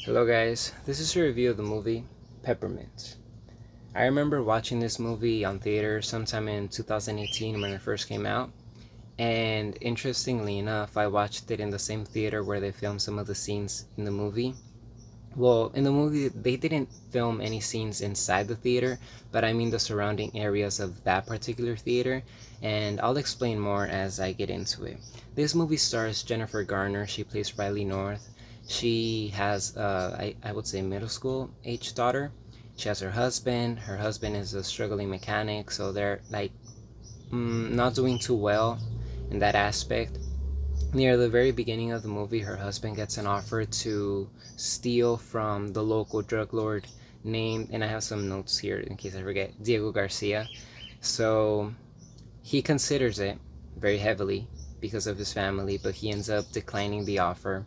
Hello guys, this is a review of the movie Peppermint. I remember watching this movie on theater sometime in 2018 when it first came out, and interestingly enough, I watched it in the same theater where they filmed some of the scenes in the movie. Well, in the movie, they didn't film any scenes inside the theater, but I mean the surrounding areas of that particular theater, and I'll explain more as I get into it. This movie stars Jennifer Garner. She plays Riley North. She has, I would say, middle school age daughter. She has her husband. Her husband is a struggling mechanic, so they're like not doing too well in that aspect. Near the very beginning of the movie, her husband gets an offer to steal from the local drug lord named, and I have some notes here in case I forget, Diego Garcia. So he considers it very heavily because of his family, but he ends up declining the offer.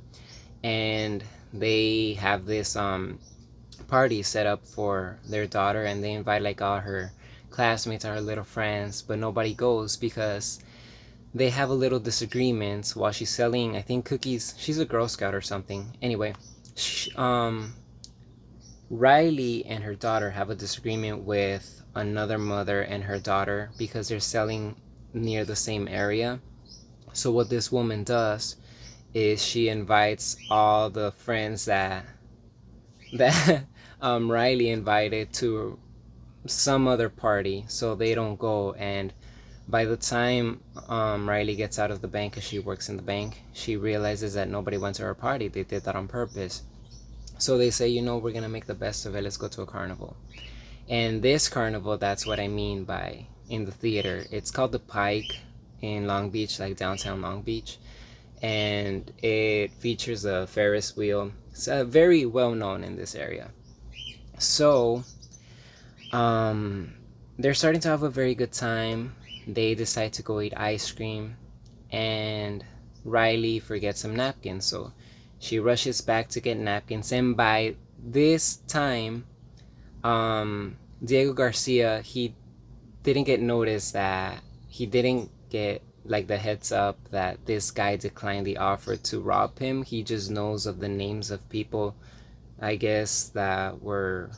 And they have this party set up for their daughter, and they invite like all her classmates, all her little friends, but nobody goes because they have a little disagreement while she's selling, I think, cookies. She's a Girl Scout or something. Anyway, Riley and her daughter have a disagreement with another mother and her daughter because they're selling near the same area. So what this woman does is she invites all the friends that Riley invited to some other party, so they don't go. And by the time Riley gets out of the bank, because she works in the bank, she realizes that nobody went to her party. They did that on purpose. So they say, we're gonna make the best of it. Let's go to a carnival. And this carnival, that's what I mean by in the theater. It's called the Pike in Long Beach, like downtown Long Beach, and it features a Ferris wheel. It's very well known in this area. So they're starting to have a very good time. They decide to go eat ice cream, and Riley forgets some napkins, so she rushes back to get napkins. And by this time, Diego Garcia, he didn't get noticed that he didn't get like the heads up that this guy declined the offer to rob him. He just knows of the names of people, I guess, that were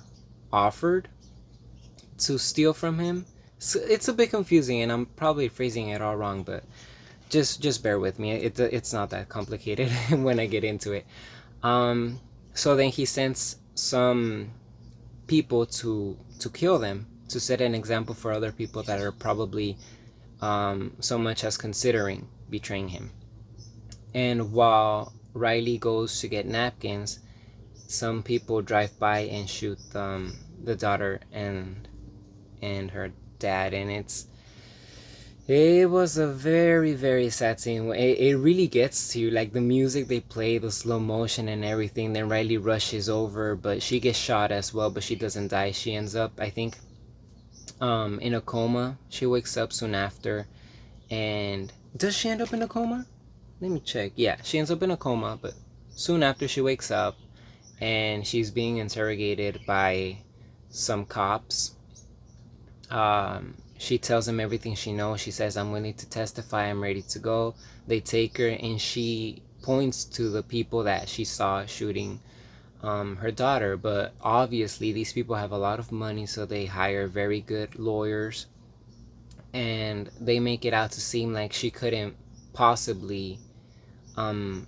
offered to steal from him. So it's a bit confusing, and I'm probably phrasing it all wrong, but just bear with me. It's not that complicated when I get into it. So then he sends some people to kill them, to set an example for other people that are probably so much as considering betraying him. And while Riley goes to get napkins, some people drive by and shoot the daughter and her dad, and it was a very, very sad scene. It really gets to you, like the music they play, the slow motion and everything. Then Riley rushes over, but she gets shot as well, but she doesn't die. She ends up, I think, in a coma. She wakes up soon after. And does she end up in a coma? Let me check. Yeah, she ends up in a coma, but soon after she wakes up, and she's being interrogated by some cops. She tells them everything she knows. She says, I'm willing to testify, I'm ready to go. They take her, and she points to the people that she saw shooting her daughter. But obviously these people have a lot of money, so they hire very good lawyers, and they make it out to seem like she couldn't possibly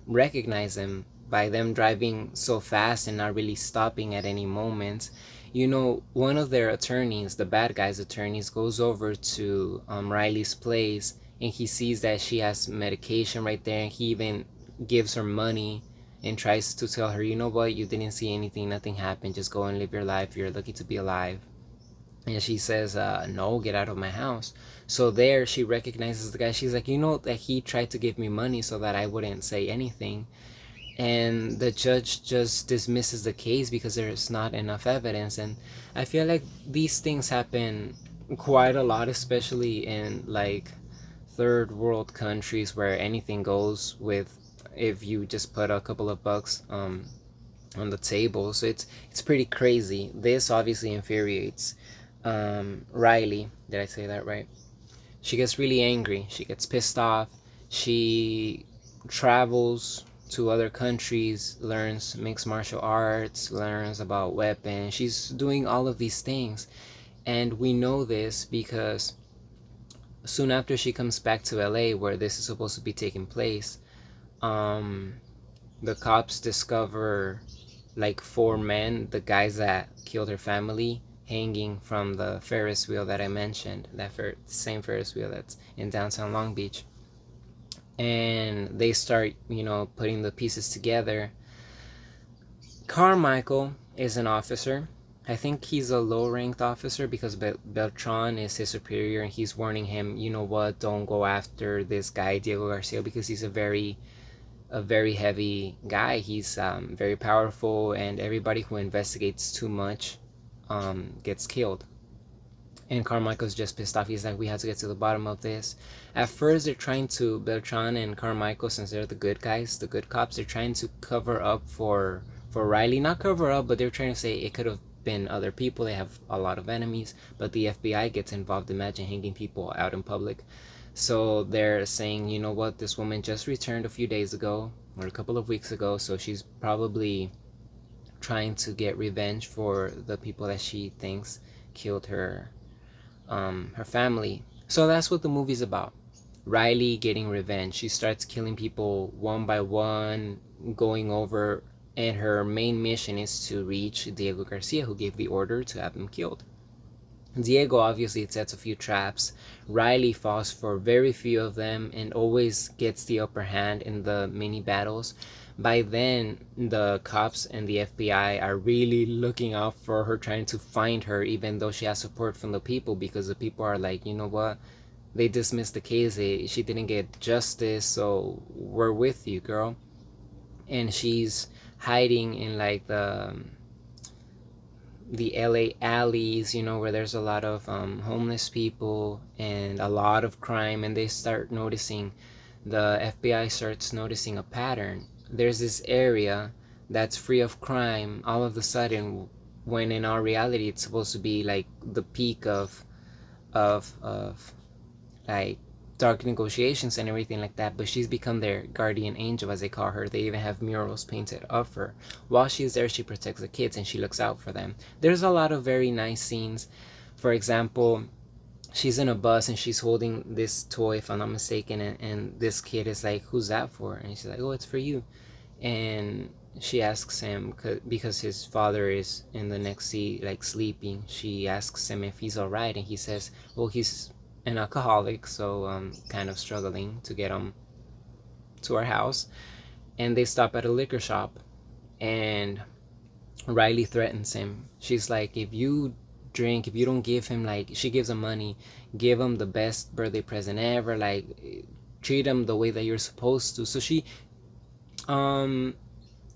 recognize them by them driving so fast and not really stopping at any moment. One of their attorneys, the bad guy's attorneys, goes over to Riley's place, and he sees that she has medication right there, and he even gives her money and tries to tell her, you know what, you didn't see anything, nothing happened, just go and live your life, you're lucky to be alive. And she says, no, get out of my house. So there she recognizes the guy. She's like, that he tried to give me money so that I wouldn't say anything. And the judge just dismisses the case because there's not enough evidence. And I feel like these things happen quite a lot, especially in like third world countries where anything goes with if you just put a couple of bucks on the table. So it's pretty crazy. This obviously infuriates Riley. Did I say that right? She gets really angry. She gets pissed off. She travels to other countries, learns mixed martial arts, learns about weapons. She's doing all of these things. And we know this because soon after she comes back to LA, where this is supposed to be taking place, um, the cops discover like 4 men, the guys that killed her family, hanging from the Ferris wheel that I mentioned, that same Ferris wheel that's in downtown Long Beach. And they start, putting the pieces together. Carmichael is an officer. I think he's a low-ranked officer because Beltran is his superior, and he's warning him, you know what, don't go after this guy Diego Garcia, because he's a very heavy guy. He's very powerful, and everybody who investigates too much gets killed. And Carmichael's just pissed off. He's like, we have to get to the bottom of this. At first, they're trying to, Beltran and Carmichael, since they're the good guys, the good cops, they're trying to cover up for Riley. Not cover up, but they're trying to say it could have been other people. They have a lot of enemies, but the FBI gets involved. Imagine hanging people out in public. So they're saying, you know what, this woman just returned a few days ago, or a couple of weeks ago, so she's probably trying to get revenge for the people that she thinks killed her family. So that's what the movie's about. Riley getting revenge. She starts killing people one by one, going over, and her main mission is to reach Diego Garcia, who gave the order to have him killed. Diego obviously sets a few traps. Riley falls for very few of them and always gets the upper hand in the mini battles. By then, the cops and the FBI are really looking out for her, trying to find her, even though she has support from the people, because the people are like, you know what, they dismissed the case, she didn't get justice, so we're with you, girl. And she's hiding in like the LA alleys, where there's a lot of homeless people and a lot of crime, and they start noticing, the FBI starts noticing a pattern. There's this area that's free of crime all of a sudden, when in our reality it's supposed to be like the peak of like dark negotiations and everything like that, but she's become their guardian angel, as they call her. They even have murals painted of her. While she's there, she protects the kids and she looks out for them. There's a lot of very nice scenes. For example, she's in a bus and she's holding this toy, if I'm not mistaken, and this kid is like, who's that for? And she's like, oh, it's for you. And she asks him, because his father is in the next seat, like sleeping, she asks him if he's alright, and he says, well, he's an alcoholic, so kind of struggling to get him to our house. And they stop at a liquor shop, and Riley threatens him. She's like, if you don't give him, like, she gives him money, give him the best birthday present ever, like, treat him the way that you're supposed to. So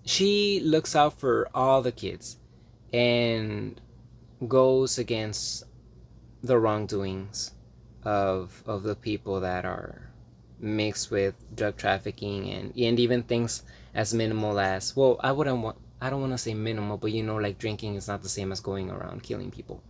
she looks out for all the kids and goes against the wrongdoings of the people that are mixed with drug trafficking, and even things as minimal as, well, I don't want to say minimal, but like drinking is not the same as going around killing people.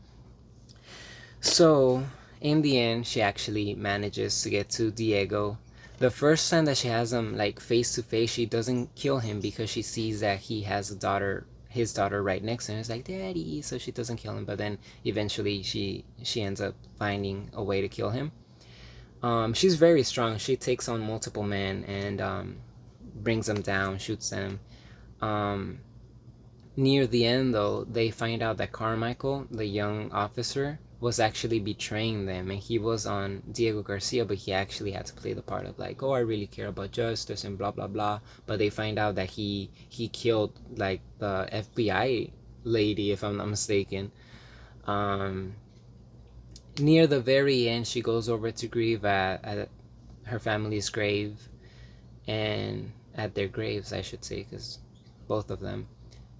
So in the end, she actually manages to get to Diego. The first time that she has him like face to face, she doesn't kill him because she sees that he has his daughter right next to him. It's like, daddy, so she doesn't kill him. But then eventually she ends up finding a way to kill him. She's very strong. She takes on multiple men and brings them down, shoots them. Near the end, though, they find out that Carmichael, the young officer, was actually betraying them, and he was on Diego Garcia, but he actually had to play the part of like, oh, I really care about justice and blah blah blah. But they find out that he killed like the FBI lady, if I'm not mistaken. Near the very end, she goes over to grieve at her family's grave, and at their graves, I should say, because both of them.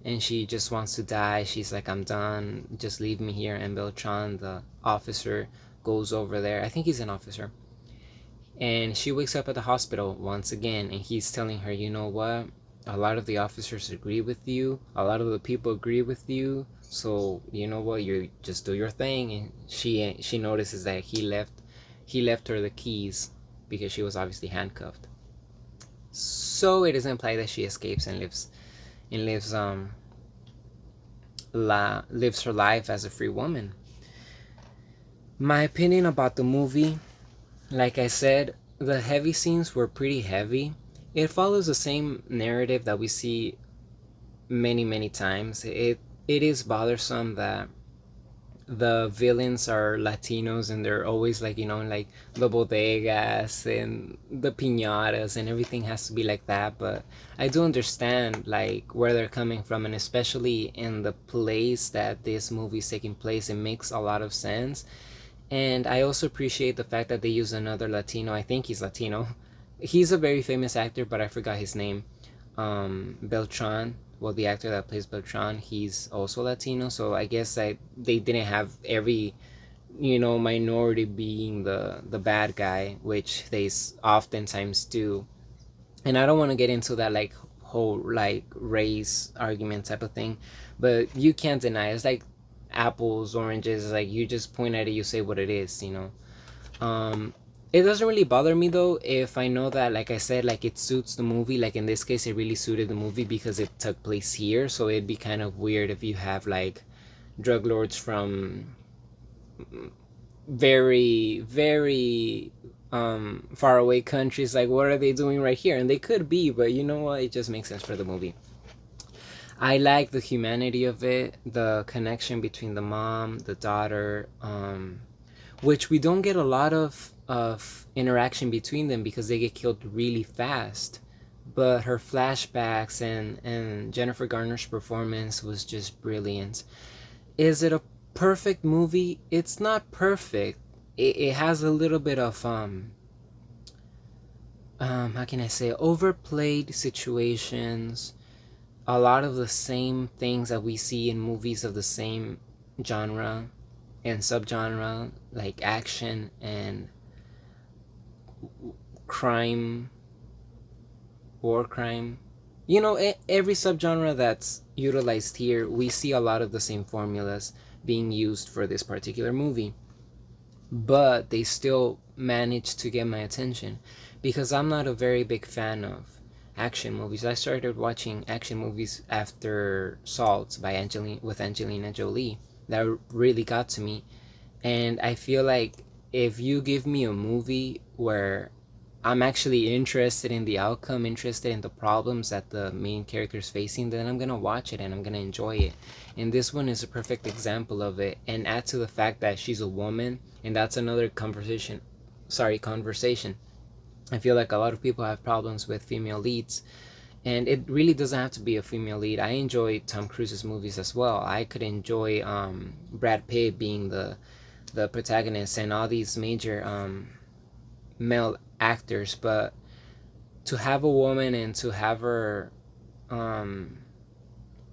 And she just wants to die. She's like, I'm done, just leave me here. And Beltran, the officer, goes over there. I think he's an officer. And she wakes up at the hospital once again, and he's telling her, you know what, a lot of the officers agree with you, a lot of the people agree with you, so you know what, you just do your thing. And she notices that he left her the keys, because she was obviously handcuffed. So it is implied that she escapes and lives her life as a free woman. My opinion about the movie, like I said, the heavy scenes were pretty heavy. It follows the same narrative that we see many times. It is bothersome that the villains are Latinos and they're always like, like the bodegas and the piñatas and everything has to be like that. But I do understand like where they're coming from, and especially in the place that this movie is taking place, it makes a lot of sense. And I also appreciate the fact that they use another Latino. I think he's Latino. He's a very famous actor, but I forgot his name. Beltran. Well, the actor that plays Beltran, he's also Latino. So I guess they didn't have every, minority being the bad guy, which they oftentimes do. And I don't want to get into that like whole like race argument type of thing, but you can't deny it's like apples, oranges. Like you just point at it, you say what it is. It doesn't really bother me though if I know that, like I said, like it suits the movie. Like in this case, it really suited the movie because it took place here. So it'd be kind of weird if you have like drug lords from very far away countries. Like what are they doing right here? And they could be, but you know what? It just makes sense for the movie. I like the humanity of it, the connection between the mom, the daughter, which we don't get a lot of interaction between them because they get killed really fast. But her flashbacks and Jennifer Garner's performance was just brilliant. Is it a perfect movie? It's not perfect. It has a little bit of how can I say, overplayed situations, a lot of the same things that we see in movies of the same genre and subgenre, like action and crime, war crime. Every subgenre that's utilized here, we see a lot of the same formulas being used for this particular movie. But they still managed to get my attention because I'm not a very big fan of action movies. I started watching action movies after Salt with Angelina Jolie. That really got to me. And I feel like if you give me a movie where I'm actually interested in the outcome, interested in the problems that the main character is facing, then I'm gonna watch it and I'm gonna enjoy it. And this one is a perfect example of it. And add to the fact that she's a woman, and that's another conversation. I feel like a lot of people have problems with female leads, and it really doesn't have to be a female lead. I enjoy Tom Cruise's movies as well. I could enjoy Brad Pitt being the protagonist and all these major male actors, but to have a woman and to have her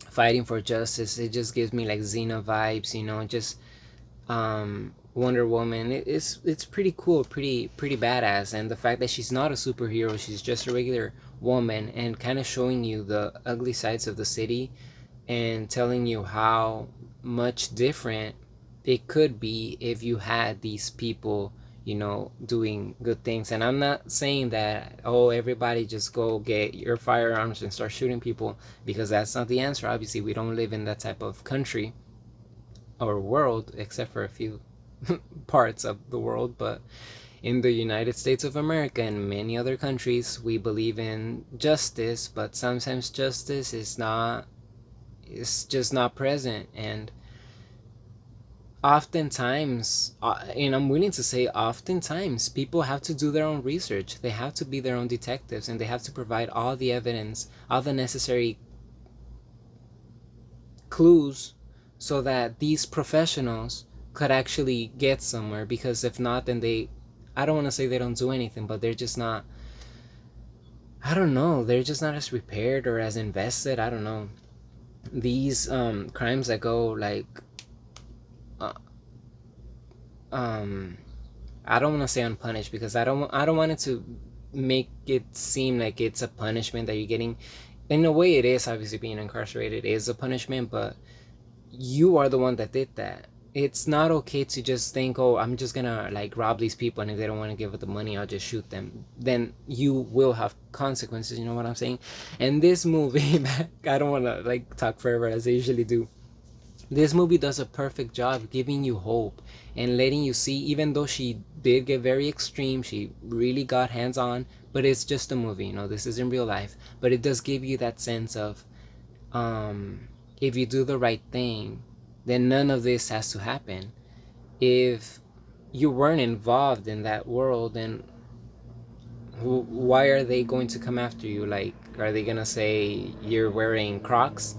fighting for justice, it just gives me like Xena vibes, just Wonder Woman. It's pretty cool, pretty badass. And the fact that she's not a superhero, she's just a regular woman, and kind of showing you the ugly sides of the city and telling you how much different it could be if you had these people doing good things. And I'm not saying that, oh, everybody just go get your firearms and start shooting people, because that's not the answer. Obviously, we don't live in that type of country or world, except for a few parts of the world. But in the United States of America and many other countries, we believe in justice, but sometimes justice is just not present. And oftentimes, and I'm willing to say oftentimes, people have to do their own research. They have to be their own detectives, and they have to provide all the evidence, all the necessary clues, so that these professionals could actually get somewhere. Because if not, then I don't want to say they don't do anything, but they're just not, I don't know, they're just not as prepared or as invested. I don't know. These crimes that go like I don't want to say unpunished, because I don't want it to make it seem like it's a punishment that you're getting. In a way, it is. Obviously, being incarcerated is a punishment, but you are the one that did that. it's not okay to just think, oh, I'm just gonna like rob these people, and if they don't want to give up the money, I'll just shoot them. Then you will have consequences. You know what I'm saying? And this movie, I don't want to like talk forever as I usually do. This movie does a perfect job giving you hope and letting you see, even though she did get very extreme, she really got hands on, but it's just a movie, you know, this isn't real life. But it does give you that sense of, if you do the right thing, then none of this has to happen. If you weren't involved in that world, then why are they going to come after you? Like, are they gonna say you're wearing Crocs?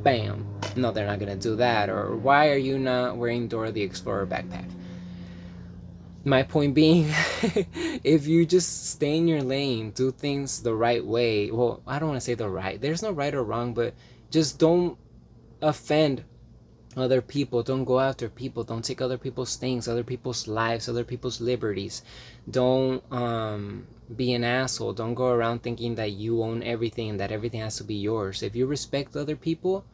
Bam. No, they're not gonna do that. Or why are you not wearing Dora the Explorer backpack? My point being, if you just stay in your lane, do things the right way. Well, I don't want to say the right. There's no right or wrong, but just don't offend other people. Don't go after people. Don't take other people's things, other people's lives, other people's liberties. Don't be an asshole. Don't go around thinking that you own everything and that everything has to be yours. If you respect other people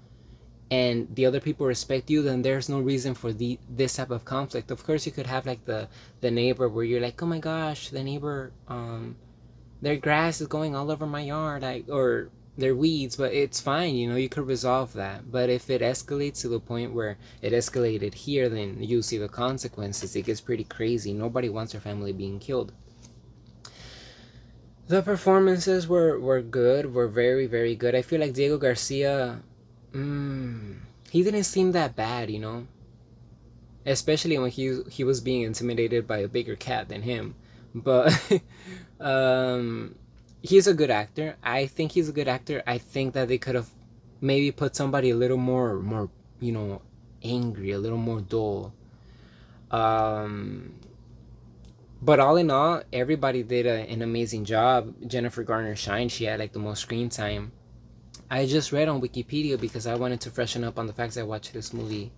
and the other people respect you, then there's no reason for this type of conflict. Of course, you could have like the neighbor where you're like, oh my gosh, the neighbor, their grass is going all over my yard, like, or their weeds, but it's fine, you know, you could resolve that. But if it escalates to the point where it escalated here, then you see the consequences. It gets pretty crazy. Nobody wants their family being killed. The performances were good, were very, very good. I feel like Diego Garcia, he didn't seem that bad, you know, especially when he was being intimidated by a bigger cat than him. But um, he's a good actor. I think he's a good actor. I think that they could have maybe put somebody a little more you know, angry, a little more dull. Um, but all in all, everybody did an amazing job. Jennifer Garner shined. She had like the most screen time. I just read on Wikipedia because I wanted to freshen up on the facts. I watched this movie,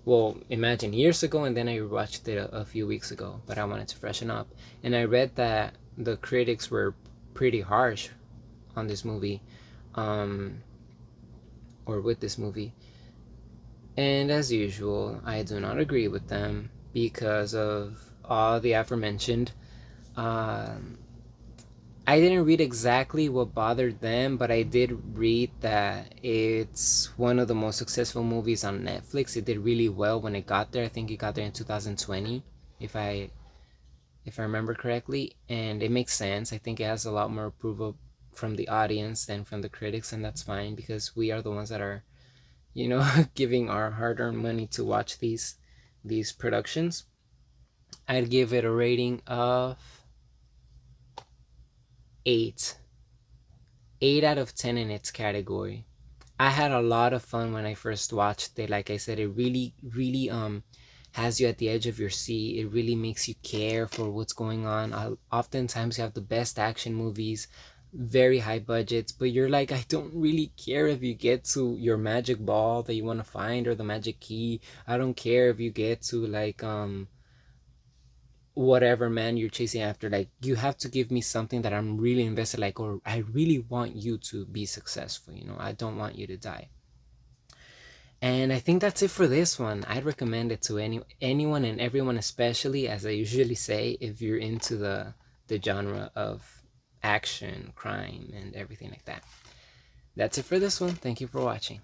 well, imagine years ago, and then I watched it a few weeks ago, but I wanted to freshen up. And I read that the critics were pretty harsh on this movie, um, or with this movie. And as usual, I do not agree with them because of all the aforementioned. Um, I didn't read exactly what bothered them, but I did read that it's one of the most successful movies on Netflix. It did really well when it got there. I think it got there in 2020, if I remember correctly, and it makes sense. I think it has a lot more approval from the audience than from the critics, and that's fine because we are the ones that are, you know, giving our hard-earned money to watch these productions. I'd give it a rating of 8. 8 out of 10 in its category. I had a lot of fun when I first watched it. Like I said, it really has you at the edge of your seat. It really makes you care for what's going on. Oftentimes you have the best action movies, very high budgets, but you're like, I don't really care if you get to your magic ball that you want to find or the magic key. I don't care if you get to like whatever man you're chasing after. Like, you have to give me something that I'm really invested, like, or I really want you to be successful, you know, I don't want you to die. And I think that's it for this one. I'd recommend it to anyone and everyone, especially, as I usually say, if you're into the genre of action, crime, and everything like that. That's it for this one. Thank you for watching.